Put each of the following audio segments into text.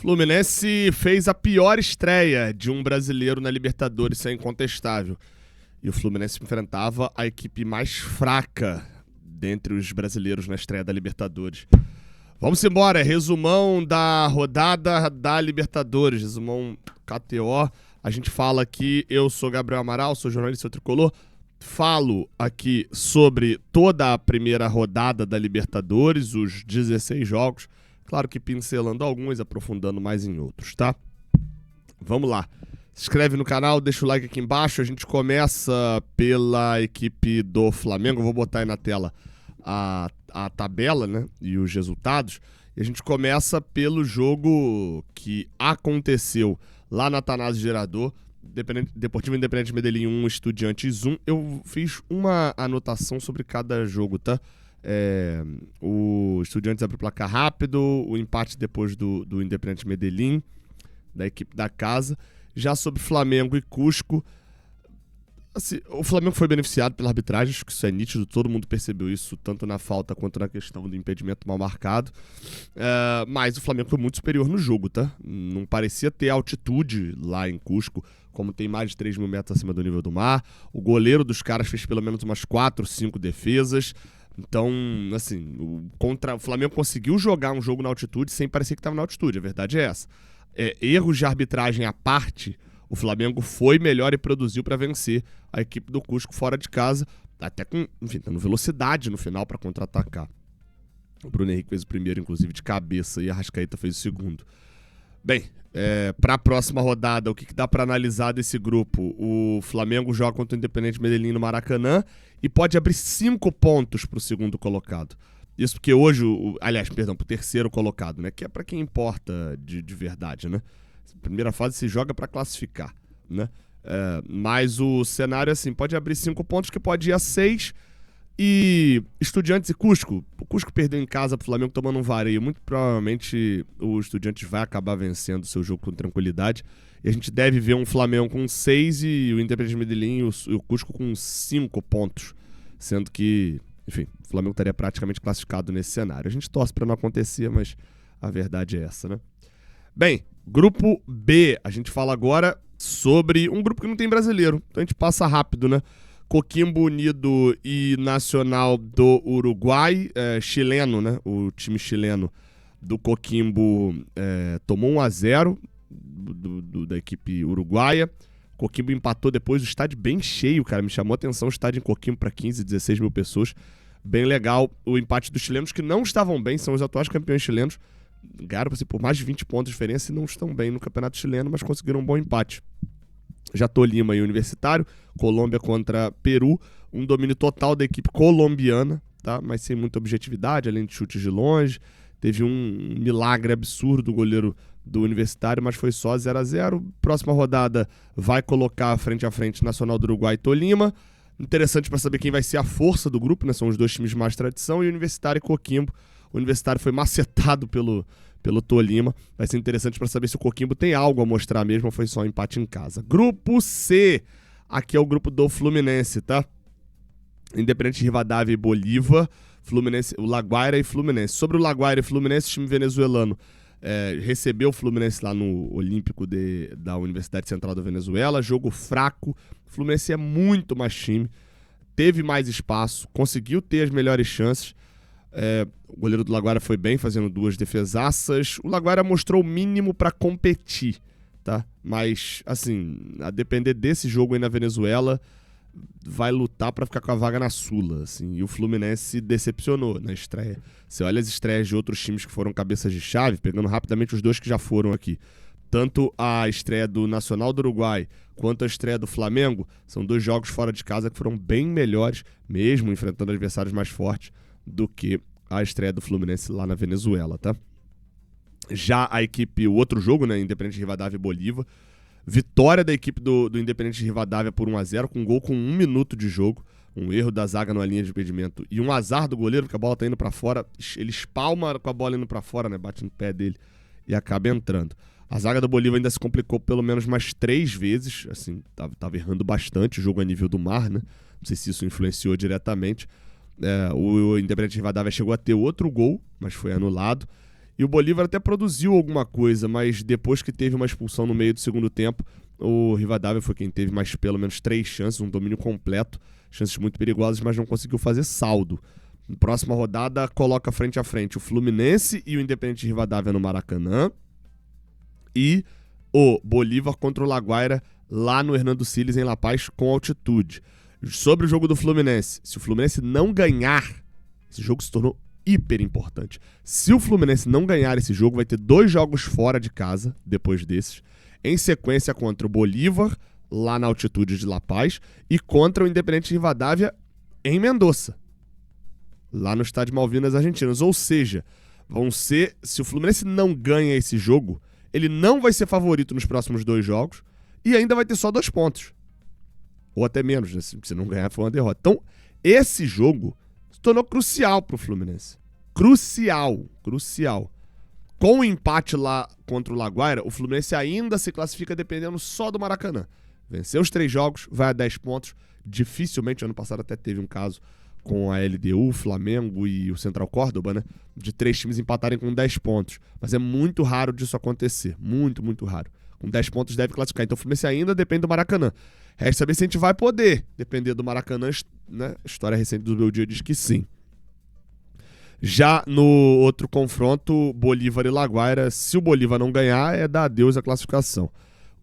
Fluminense fez a pior estreia de um brasileiro na Libertadores, isso é incontestável. E o Fluminense enfrentava a equipe mais fraca dentre os brasileiros na estreia da Libertadores. Vamos embora, resumão da rodada da Libertadores, resumão KTO. A gente fala aqui, eu sou Gabriel Amaral, sou jornalista tricolor. Falo aqui sobre toda a primeira rodada da Libertadores, os 16 jogos. Claro que pincelando alguns, aprofundando mais em outros, tá? Vamos lá. Se inscreve no canal, deixa o like aqui embaixo. A gente começa pela equipe do Flamengo. Vou botar aí na tela a tabela, né? E os resultados. E a gente começa pelo jogo que aconteceu lá na Atanásio Gerador. Deportivo Independente Medellín 1, Estudiantes 1. Eu fiz uma anotação sobre cada jogo, tá? O Estudiantes abre o placar rápido, o empate depois do Independente Medellín, da equipe da casa. Já sobre Flamengo e Cusco, assim, o Flamengo foi beneficiado pela arbitragem, acho que isso é nítido, todo mundo percebeu isso, tanto na falta quanto na questão do impedimento mal marcado. Mas o Flamengo foi muito superior no jogo, tá? Não parecia ter altitude lá em Cusco, como tem mais de 3 mil metros acima do nível do mar. O goleiro dos caras fez pelo menos umas 4, 5 defesas. Então, assim, o Flamengo conseguiu jogar um jogo na altitude sem parecer que estava na altitude, a verdade é essa. Erros de arbitragem à parte, o Flamengo foi melhor e produziu para vencer a equipe do Cusco fora de casa, até com, enfim, dando velocidade no final para contra-atacar. O Bruno Henrique fez o primeiro, inclusive, de cabeça, e a Arrascaeta fez o segundo. Bem, para a próxima rodada, o que dá para analisar desse grupo? O Flamengo joga contra o Independente Medellín no Maracanã e pode abrir 5 pontos para o segundo colocado. Isso porque hoje, para o terceiro colocado, né? Que é para quem importa de verdade, né? Primeira fase se joga para classificar, né? Mas o cenário, assim, pode abrir 5 pontos que pode ir a 6. E Estudiantes e Cusco. O Cusco perdeu em casa pro Flamengo tomando um vareio. Muito provavelmente o Estudiantes vai acabar vencendo o seu jogo com tranquilidade. E a gente deve ver um Flamengo com 6 e o Independente Medellín e o Cusco com 5 pontos. Sendo que, enfim, o Flamengo estaria praticamente classificado nesse cenário. A gente torce para não acontecer, mas a verdade é essa, né? Bem, grupo B. A gente fala agora sobre um grupo que não tem brasileiro. Então a gente passa rápido, né? Coquimbo Unido e Nacional do Uruguai, chileno, né? O time chileno do Coquimbo tomou 1-0 da equipe uruguaia. Coquimbo empatou depois, o estádio bem cheio, cara. Me chamou a atenção o estádio em Coquimbo para 15, 16 mil pessoas. Bem legal o empate dos chilenos, que não estavam bem, são os atuais campeões chilenos. Ganharam por mais de 20 pontos de diferença e não estão bem no campeonato chileno, mas conseguiram um bom empate. Já Tolima e Universitário, Colômbia contra Peru, um domínio total da equipe colombiana, tá? Mas sem muita objetividade, além de chutes de longe. Teve um milagre absurdo do goleiro do Universitário, mas foi só 0-0. Próxima rodada vai colocar frente a frente Nacional do Uruguai e Tolima. Interessante para saber quem vai ser a força do grupo, né? São os dois times de mais tradição, e Universitário e Coquimbo. O Universitário foi macetado pelo Tolima. Vai ser interessante para saber se o Coquimbo tem algo a mostrar mesmo ou foi só um empate em casa. Grupo C. Aqui é o grupo do Fluminense, tá? Independente Rivadavia e Bolívar. Fluminense, o La Guaira e Fluminense. Sobre o La Guaira e Fluminense, o time venezuelano recebeu o Fluminense lá no Olímpico da Universidade Central da Venezuela. Jogo fraco. O Fluminense é muito mais time. Teve mais espaço. Conseguiu ter as melhores chances. O goleiro do La Guaira foi bem, fazendo 2 defesaças. O La Guaira mostrou o mínimo para competir, tá? Mas, assim, a depender desse jogo aí na Venezuela, vai lutar para ficar com a vaga na Sula, assim. E o Fluminense decepcionou na estreia. Você olha as estreias de outros times que foram cabeças de chave, pegando rapidamente os 2 que já foram aqui. Tanto a estreia do Nacional do Uruguai quanto a estreia do Flamengo, são 2 jogos fora de casa que foram bem melhores, mesmo enfrentando adversários mais fortes, do que a estreia do Fluminense lá na Venezuela, tá? Já a equipe, o outro jogo, né, Independente Rivadavia e Bolívar, vitória da equipe do Independente Rivadavia por 1-0, com um gol com 1 minuto de jogo, um erro da zaga na linha de impedimento e um azar do goleiro, porque a bola tá indo pra fora, ele espalma com a bola indo pra fora, né, bate no pé dele e acaba entrando. A zaga do Bolívar ainda se complicou pelo menos mais 3 vezes, assim, tava errando bastante o jogo a nível do mar, né, não sei se isso influenciou diretamente. O Independente Rivadavia chegou a ter outro gol, mas foi anulado. E o Bolívar até produziu alguma coisa, mas depois que teve uma expulsão no meio do segundo tempo, o Rivadavia foi quem teve mais pelo menos 3 chances, um domínio completo, chances muito perigosas, mas não conseguiu fazer saldo. Na próxima rodada, coloca frente a frente o Fluminense e o Independente Rivadavia no Maracanã. E o Bolívar contra o Laguaira lá no Hernando Siles, em La Paz, com altitude. Sobre o jogo do Fluminense, se o Fluminense não ganhar, esse jogo se tornou hiper importante. Se o Fluminense não ganhar esse jogo, vai ter 2 jogos fora de casa, depois desses, em sequência contra o Bolívar, lá na altitude de La Paz, e contra o Independente Rivadavia, em Mendoza, lá no estádio Malvinas Argentinas. Ou seja, se o Fluminense não ganha esse jogo, ele não vai ser favorito nos próximos 2 jogos e ainda vai ter só 2 pontos. Ou até menos, né? Se não ganhar, foi uma derrota. Então, esse jogo se tornou crucial para o Fluminense. Crucial. Com o empate lá contra o Laguaira, o Fluminense ainda se classifica dependendo só do Maracanã. Venceu os 3 jogos, vai a 10 pontos. Dificilmente, ano passado até teve um caso com a LDU, Flamengo e o Central Córdoba, né? De 3 times empatarem com 10 pontos. Mas é muito raro disso acontecer. Muito, muito raro. Com 10 pontos deve classificar. Então o Fluminense ainda depende do Maracanã. Resta saber se a gente vai poder depender do Maracanã, né? A história recente do Meu Dia diz que sim. Já no outro confronto, Bolívar e Laguaira, se o Bolívar não ganhar, é dar adeus à classificação.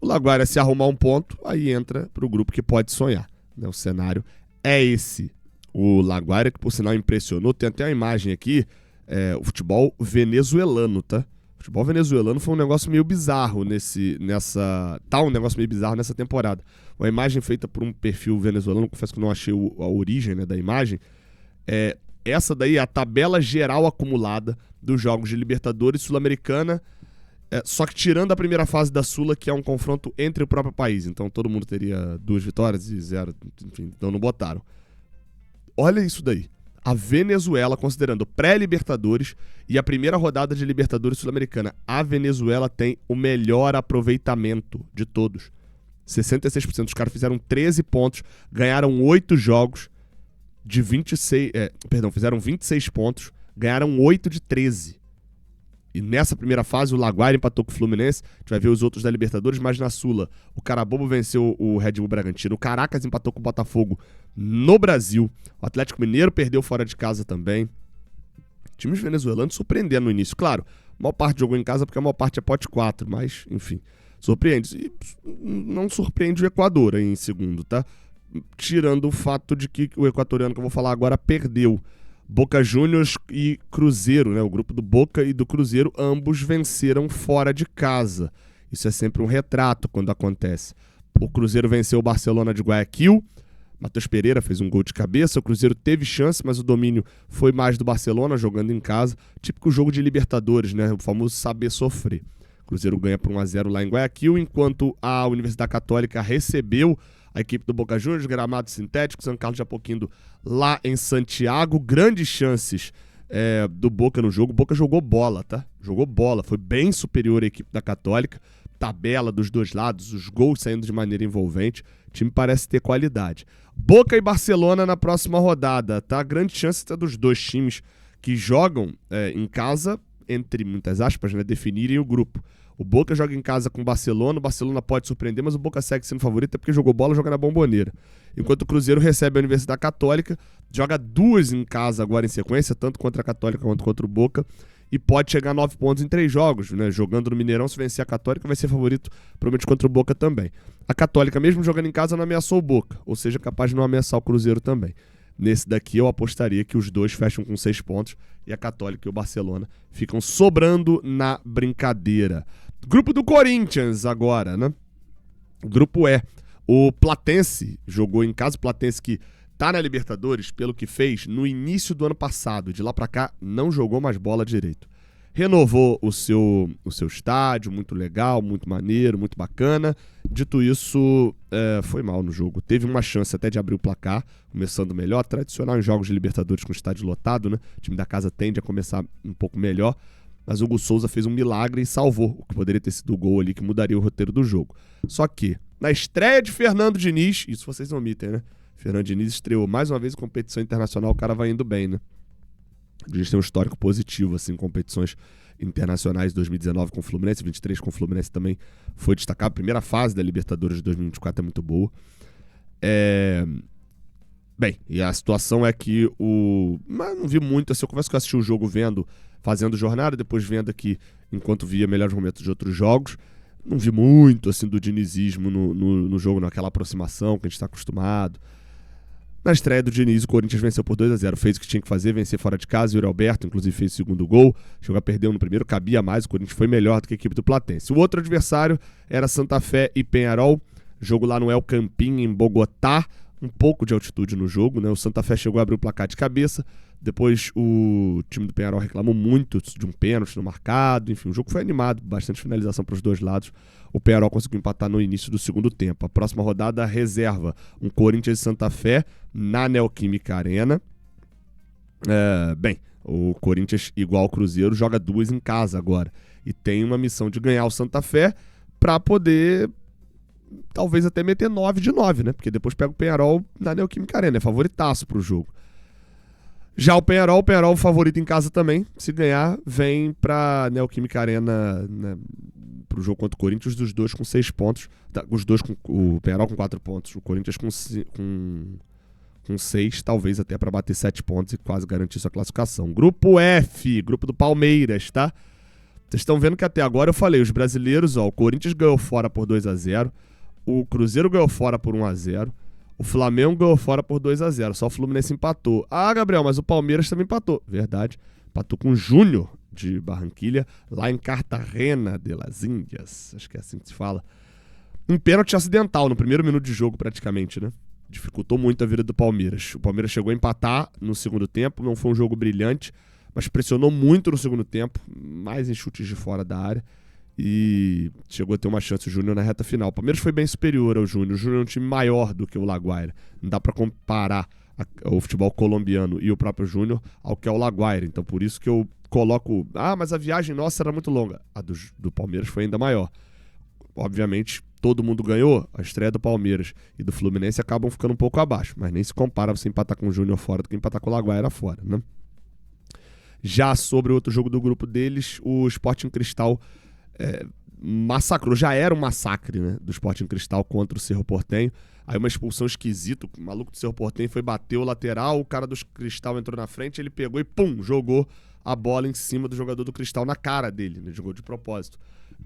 O Laguaira, se arrumar um ponto, aí entra pro grupo que pode sonhar, né? O cenário é esse. O Laguaira, que por sinal impressionou, tem até uma imagem aqui, o futebol venezuelano, tá? O futebol venezuelano foi um negócio meio bizarro um negócio meio bizarro nessa temporada. Uma imagem feita por um perfil venezuelano, confesso que não achei a origem, né, da imagem. Essa daí é a tabela geral acumulada dos jogos de Libertadores Sul-Americana, só que tirando a primeira fase da Sula, que é um confronto entre o próprio país. Então todo mundo teria 2 vitórias e 0, enfim, então não botaram. Olha isso daí. A Venezuela, considerando pré-Libertadores e a primeira rodada de Libertadores Sul-Americana, a Venezuela tem o melhor aproveitamento de todos. 66%. Os caras fizeram 13 pontos, ganharam 8 jogos de 26... fizeram 26 pontos, ganharam 8 de 13. E nessa primeira fase, o Laguaira empatou com o Fluminense. A gente vai ver os outros da Libertadores, mas na Sula, o Carabobo venceu o Red Bull Bragantino. O Caracas empatou com o Botafogo no Brasil. O Atlético Mineiro perdeu fora de casa também. Times venezuelanos surpreendendo no início. Claro, a maior parte jogou em casa porque a maior parte é pote 4, mas, enfim, surpreende. E não surpreende o Equador em segundo, tá? Tirando o fato de que o equatoriano que eu vou falar agora perdeu. Boca Juniors e Cruzeiro, né? O grupo do Boca e do Cruzeiro, ambos venceram fora de casa. Isso é sempre um retrato quando acontece. O Cruzeiro venceu o Barcelona de Guayaquil. Matheus Pereira fez um gol de cabeça. O Cruzeiro teve chance, mas o domínio foi mais do Barcelona, jogando em casa. Típico jogo de Libertadores, né? O famoso saber sofrer. O Cruzeiro ganha por 1-0 lá em Guayaquil, enquanto a Universidade Católica recebeu a equipe do Boca Juniors, gramado sintético, São Carlos de Apoquindo lá em Santiago. Grandes chances do Boca no jogo. O Boca jogou bola, tá? Jogou bola, foi bem superior à equipe da Católica. Tabela dos 2 lados, os gols saindo de maneira envolvente. O time parece ter qualidade. Boca e Barcelona na próxima rodada, tá? Grande chance dos 2 times que jogam em casa, entre muitas aspas, né, definirem o grupo. O Boca joga em casa com o Barcelona pode surpreender, mas o Boca segue sendo favorito porque jogou bola, joga na Bomboneira. Enquanto o Cruzeiro recebe a Universidade Católica, joga 2 em casa agora em sequência, tanto contra a Católica quanto contra o Boca, e pode chegar a 9 pontos em 3 jogos, né? Jogando no Mineirão, se vencer a Católica, vai ser favorito, provavelmente contra o Boca também. A Católica, mesmo jogando em casa, não ameaçou o Boca, ou seja, capaz de não ameaçar o Cruzeiro também. Nesse daqui eu apostaria que os 2 fecham com 6 pontos e a Católica e o Barcelona ficam sobrando na brincadeira. Grupo do Corinthians agora, né? Grupo E. O Platense jogou em casa. O Platense que tá na Libertadores pelo que fez no início do ano passado. De lá pra cá não jogou mais bola direito. Renovou o seu estádio, muito legal, muito maneiro, muito bacana. Dito isso, foi mal no jogo. Teve uma chance até de abrir o placar, começando melhor. Tradicional em jogos de Libertadores com estádio lotado, né? O time da casa tende a começar um pouco melhor. Mas o Hugo Souza fez um milagre e salvou o que poderia ter sido o gol ali, que mudaria o roteiro do jogo. Só que, na estreia de Fernando Diniz, isso vocês não omitem, né? Fernando Diniz estreou mais uma vez em competição internacional, o cara vai indo bem, né? A gente tem um histórico positivo, assim, em competições internacionais, 2019 com o Fluminense, 23 com o Fluminense também foi destacar. A primeira fase da Libertadores de 2024 é muito boa. Bem, e a situação é que mas não vi muito, assim, eu confesso que eu assisti o jogo fazendo jornada, depois vendo aqui, enquanto via melhores momentos de outros jogos. Não vi muito, assim, do dinizismo no jogo, naquela aproximação que a gente está acostumado. Na estreia do Diniz, o Corinthians venceu por 2-0. Fez o que tinha que fazer, vencer fora de casa. O Yuri Alberto, inclusive, fez o segundo gol. Chegou a perder no primeiro, cabia mais. O Corinthians foi melhor do que a equipe do Platense. O outro adversário era Santa Fé e Peñarol. Jogo lá no El Campín, em Bogotá. Um pouco de altitude no jogo, né? O Santa Fé chegou a abrir o placar de cabeça. Depois o time do Peñarol reclamou muito de um pênalti no marcado. Enfim, o jogo foi animado, bastante finalização para os dois lados. O Peñarol conseguiu empatar no início do segundo tempo. A próxima rodada reserva um Corinthians e Santa Fé na Neoquímica Arena. Bem, o Corinthians, igual ao Cruzeiro, joga 2 em casa agora. E tem uma missão de ganhar o Santa Fé para poder talvez até meter 9-9, né? Porque depois pega o Peñarol na Neoquímica Arena. É favoritaço pro jogo. Já o Peñarol favorito em casa também. Se ganhar, vem pra Neoquímica Arena, né, pro jogo contra o Corinthians, os dois com 6 pontos. Os dois com o Peñarol com 4 pontos. O Corinthians com 6, talvez até para bater 7 pontos e quase garantir sua classificação. Grupo F, grupo do Palmeiras, tá? Vocês estão vendo que até agora eu falei, os brasileiros, o Corinthians ganhou fora por 2-0, o Cruzeiro ganhou fora por 1-0, o Flamengo ganhou fora por 2-0, só o Fluminense empatou. Ah, Gabriel, mas o Palmeiras também empatou. Verdade, empatou com o Júnior de Barranquilha, lá em Cartagena de las Indias, acho que é assim que se fala. Um pênalti acidental no primeiro minuto de jogo praticamente, né? Dificultou muito a vida do Palmeiras. O Palmeiras chegou a empatar no segundo tempo, não foi um jogo brilhante, mas pressionou muito no segundo tempo, mais em chutes de fora da área, e chegou a ter uma chance o Júnior na reta final. O Palmeiras foi bem superior ao Júnior. O Júnior é um time maior do que o Laguaira. Não dá para comparar o futebol colombiano e o próprio Júnior ao que é o Laguaira. Então por isso que eu coloco... Ah, mas a viagem nossa era muito longa. A do Palmeiras foi ainda maior. Obviamente, todo mundo ganhou. A estreia do Palmeiras e do Fluminense acabam ficando um pouco abaixo, mas nem se compara você empatar com o Júnior fora do que empatar com o Laguaira fora, né? Já sobre o outro jogo do grupo deles, o Sporting Cristal massacrou. Já era um massacre, né, do Sporting Cristal contra o Cerro Porteño. Aí uma expulsão esquisita, o maluco do Cerro Porteño foi bater o lateral, o cara do Cristal entrou na frente, ele pegou e pum, jogou a bola em cima do jogador do Cristal na cara dele, né, jogou de propósito.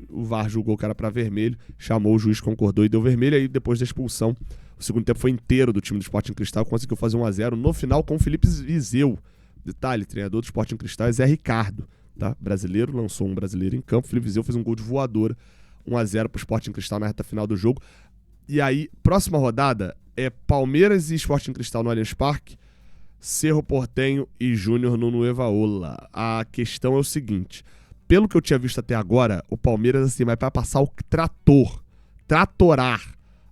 O VAR julgou o cara para vermelho, chamou o juiz, concordou e deu vermelho. Aí depois da expulsão, o segundo tempo foi inteiro do time do Sporting Cristal, conseguiu fazer 1-0 no final com o Felipe Viseu. Detalhe, treinador do Sporting Cristal é Zé Ricardo, tá? Brasileiro, lançou um brasileiro em campo. Felipe Viseu fez um gol de voadora, 1-0 pro Sporting Cristal na reta final do jogo. E aí, próxima rodada é Palmeiras e Sporting Cristal no Allianz Parque, Cerro Porteño e Júnior no Nueva-Ola. A questão é o seguinte, pelo que eu tinha visto até agora, o Palmeiras assim, vai para passar o tratorar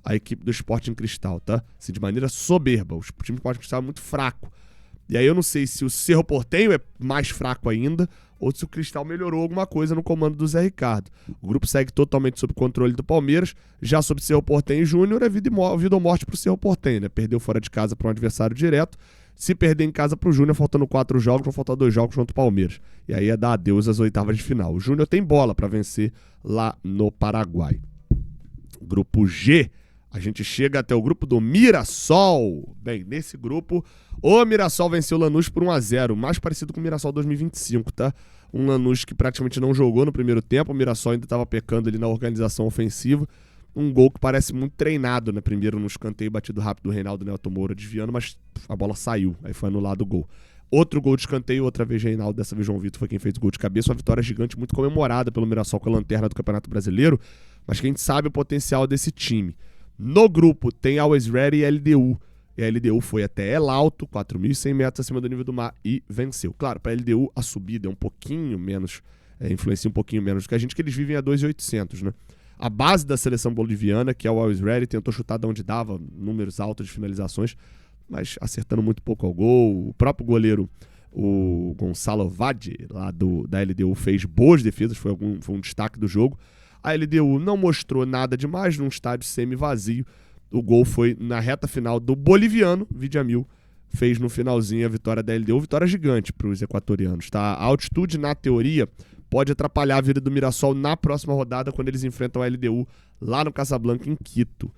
a equipe do Sporting Cristal, tá? Assim, de maneira soberba. O time do Sporting Cristal é muito fraco. E aí eu não sei se o Cerro Porteño é mais fraco ainda ou se o Cristal melhorou alguma coisa no comando do Zé Ricardo. O grupo segue totalmente sob controle do Palmeiras. Já sobre Cerro Porteño e Júnior é vida ou morte pro Cerro Porteño, né? Perdeu fora de casa para um adversário direto. Se perder em casa pro Júnior, faltando 4 jogos, vão faltar 2 jogos contra o Palmeiras. E aí é dar adeus às oitavas de final. O Júnior tem bola para vencer lá no Paraguai. Grupo G. A gente chega até o grupo do Mirassol. Bem, nesse grupo, o Mirassol venceu o Lanús por 1-0, mais parecido com o Mirassol 2025, tá? Um Lanús que praticamente não jogou no primeiro tempo, o Mirassol ainda estava pecando ali na organização ofensiva. Um gol que parece muito treinado, né? Primeiro no escanteio batido rápido do Reinaldo Neto Moura desviando, mas a bola saiu, aí foi anulado o gol. Outro gol de escanteio, outra vez Reinaldo, dessa vez João Vitor foi quem fez o gol de cabeça. Uma vitória gigante, muito comemorada pelo Mirassol com a lanterna do Campeonato Brasileiro, mas quem sabe o potencial desse time. No grupo tem Always Ready e LDU. E a LDU foi até El Alto, 4.100 metros acima do nível do mar, e venceu. Claro, para a LDU a subida é um pouquinho menos, influencia um pouquinho menos do que a gente, que eles vivem a 2.800, né? A base da seleção boliviana, que é o Always Ready, tentou chutar de onde dava, números altos de finalizações, mas acertando muito pouco ao gol. O próprio goleiro, o Gonçalo Vade, lá da LDU, fez boas defesas, foi um destaque do jogo. A LDU não mostrou nada demais num estádio semi-vazio. O gol foi na reta final do boliviano, Vidjamil, fez no finalzinho a vitória da LDU, vitória gigante para os equatorianos. Tá? A altitude, na teoria, pode atrapalhar a vida do Mirassol na próxima rodada, quando eles enfrentam a LDU lá no Casablanca, em Quito.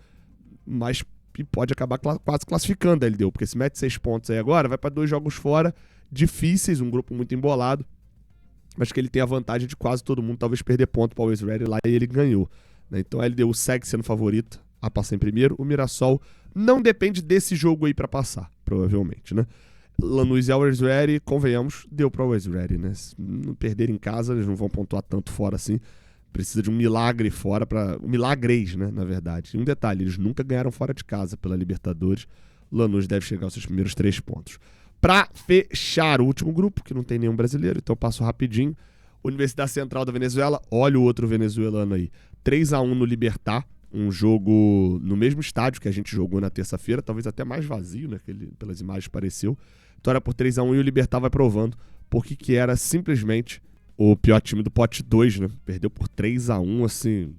Mas pode acabar quase classificando a LDU, porque se mete 6 pontos aí agora, vai para 2 jogos fora, difíceis, um grupo muito embolado, mas que ele tem a vantagem de quase todo mundo talvez perder ponto para o Always Ready lá, e ele ganhou, né? Então a LDU segue sendo favorita a passar em primeiro. O Mirassol não depende desse jogo aí para passar, provavelmente, né? Lanús e Always Ready, convenhamos, deu para o Always Ready, né? Se não perder em casa, eles não vão pontuar tanto fora assim. Precisa de um milagre fora um milagreis, né, na verdade. E um detalhe, eles nunca ganharam fora de casa pela Libertadores. Lanús deve chegar aos seus primeiros 3 pontos. Para fechar o último grupo, que não tem nenhum brasileiro, então eu passo rapidinho. Universidade Central da Venezuela, olha o outro venezuelano aí. 3-1 no Libertad, um jogo no mesmo estádio que a gente jogou na terça-feira, talvez até mais vazio, né, que pelas imagens pareceu. Vitória por 3-1 e o Libertad vai provando porque que era simplesmente o pior time do pote 2, né? Perdeu por 3-1, assim,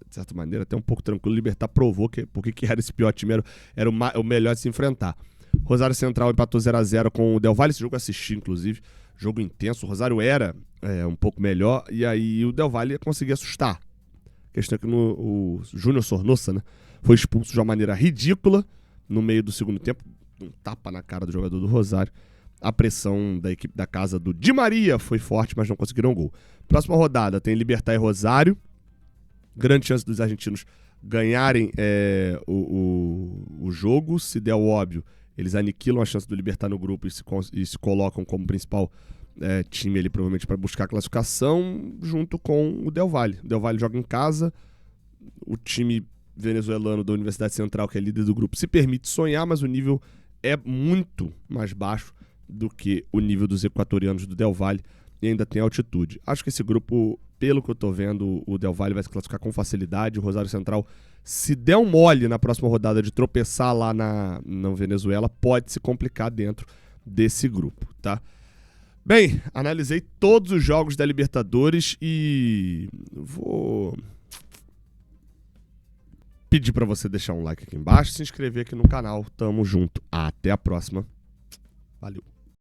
de certa maneira, até um pouco tranquilo. O Libertad provou porque que era esse pior time, era o melhor de se enfrentar. Rosário Central empatou 0-0 com o Del Valle, esse jogo eu assisti, inclusive. Jogo intenso, o Rosário era um pouco melhor, e aí o Del Valle conseguia assustar. A questão é que o Júnior Sornosa, né, foi expulso de uma maneira ridícula no meio do segundo tempo, um tapa na cara do jogador do Rosário. A pressão da equipe da casa do Di Maria foi forte, mas não conseguiram gol. Próxima rodada tem Libertad e Rosário. Grande chance dos argentinos ganharem o jogo. Se der o óbvio, eles aniquilam a chance do Libertad no grupo e se colocam como principal time ali, provavelmente, para buscar a classificação, junto com o Del Valle. O Del Valle joga em casa. O time venezuelano da Universidade Central, que é líder do grupo, se permite sonhar, mas o nível é muito mais baixo do que o nível dos equatorianos do Del Valle, e ainda tem altitude. Acho que esse grupo, pelo que eu tô vendo, o Del Valle vai se classificar com facilidade. O Rosário Central, se der um mole na próxima rodada de tropeçar lá na Venezuela, pode se complicar dentro desse grupo, tá? Bem, analisei todos os jogos da Libertadores e vou pedir para você deixar um like aqui embaixo, se inscrever aqui no canal. Tamo junto. Até a próxima. Valeu.